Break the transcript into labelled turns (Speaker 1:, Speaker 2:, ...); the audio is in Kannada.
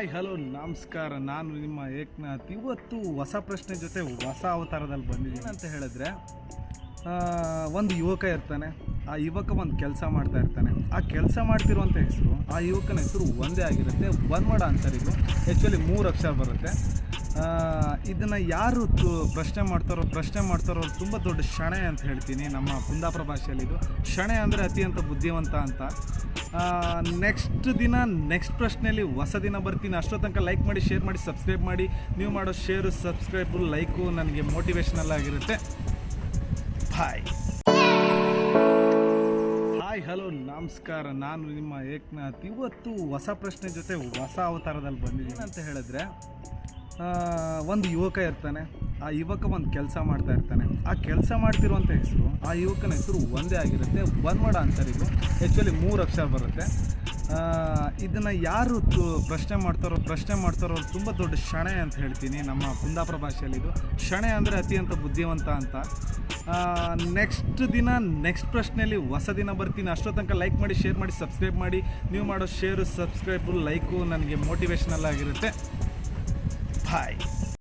Speaker 1: ಹಾಯ್ ಹಲೋ ನಮಸ್ಕಾರ. ನಾನು ನಿಮ್ಮ ಏಕನಾಥ್. ಇವತ್ತು ಹೊಸ ಪ್ರಶ್ನೆ ಜೊತೆ ಹೊಸ ಅವತಾರದಲ್ಲಿ ಬಂದಿದ್ದೀನಿ ಅಂತ ಹೇಳಿದ್ರೆ, ಒಂದು ಯುವಕ ಇರ್ತಾನೆ. ಆ ಯುವಕ ಒಂದು ಕೆಲಸ ಮಾಡ್ತಾ ಇರ್ತಾನೆ. ಆ ಕೆಲಸ ಮಾಡ್ತಿರುವಂಥ ಹೆಸರು, ಆ ಯುವಕನ ಹೆಸರು ಒಂದೇ ಆಗಿರುತ್ತೆ. ಒನ್ ವರ್ಡ್ ಆನ್ಸರ್ ಇದು. ಆ್ಯಕ್ಚುಲಿ 3 ಅಕ್ಷರ ಬರುತ್ತೆ. ಇದನ್ನು ಯಾರು ಪ್ರಶ್ನೆ ಮಾಡ್ತಾರೋ ತುಂಬ ದೊಡ್ಡ ಶಣೆ ಅಂತ ಹೇಳ್ತೀನಿ ನಮ್ಮ ಕುಂದಾಪುರ ಭಾಷೆಯಲ್ಲಿ. ಇದು ಶಣೆ ಅಂದರೆ ಅತ್ಯಂತ ಬುದ್ಧಿವಂತ ಅಂತ. ನೆಕ್ಸ್ಟ್ ಪ್ರಶ್ನೆಯಲ್ಲಿ ಹೊಸ ದಿನ ಬರ್ತೀನಿ. ಅಷ್ಟೋ ತನಕ ಲೈಕ್ ಮಾಡಿ, ಶೇರ್ ಮಾಡಿ, ಸಬ್ಸ್ಕ್ರೈಬ್ ಮಾಡಿ. ನೀವು ಮಾಡೋ ಶೇರು, ಸಬ್ಸ್ಕ್ರೈಬು, ಲೈಕು ನನಗೆ ಮೋಟಿವೇಶ್ನಲ್ ಆಗಿರುತ್ತೆ. ಹಾಯ್ ಹಲೋ ನಮಸ್ಕಾರ. ನಾನು ನಿಮ್ಮ ಏಕನಾಥ್. ಇವತ್ತು ಹೊಸ ಪ್ರಶ್ನೆ ಜೊತೆ ಹೊಸ ಅವತಾರದಲ್ಲಿ ಬಂದಿದ್ದೀನಿ ಅಂತ ಹೇಳಿದ್ರೆ, ಒಂದು ಯುವಕ ಇರ್ತಾನೆ. ಆ ಯುವಕ ಒಂದು ಕೆಲಸ ಮಾಡ್ತಾ ಇರ್ತಾನೆ. ಆ ಕೆಲಸ ಮಾಡ್ತಿರುವಂಥ ಹೆಸರು, ಆ ಯುವಕನ ಹೆಸರು ಒಂದೇ ಆಗಿರುತ್ತೆ. ಒನ್ ವರ್ಡ್ ಆನ್ಸರ್ ಇದು. ಆ್ಯಕ್ಚುಲಿ 3 ಅಕ್ಷರ ಬರುತ್ತೆ. ಇದನ್ನು ಯಾರು ಪ್ರಶ್ನೆ ಮಾಡ್ತಾರೋ ತುಂಬ ದೊಡ್ಡ ಶಣೆ ಅಂತ ಹೇಳ್ತೀನಿ ನಮ್ಮ ಕುಂದಾಪುರ ಭಾಷೆಯಲ್ಲಿ. ಇದು ಶಣೆ ಅಂದರೆ ಅತ್ಯಂತ ಬುದ್ಧಿವಂತ ಅಂತ. ನೆಕ್ಸ್ಟ್ ಪ್ರಶ್ನೆಯಲ್ಲಿ ಹೊಸ ದಿನ ಬರ್ತೀನಿ. ಅಷ್ಟೋ ತನಕ ಲೈಕ್ ಮಾಡಿ, ಶೇರ್ ಮಾಡಿ, ಸಬ್ಸ್ಕ್ರೈಬ್ ಮಾಡಿ. ನೀವು ಮಾಡೋ ಶೇರು, ಸಬ್ಸ್ಕ್ರೈಬು, ಲೈಕು ನನಗೆ ಮೋಟಿವೇಶ್ನಲ್ ಆಗಿರುತ್ತೆ. ಬಾಯ್.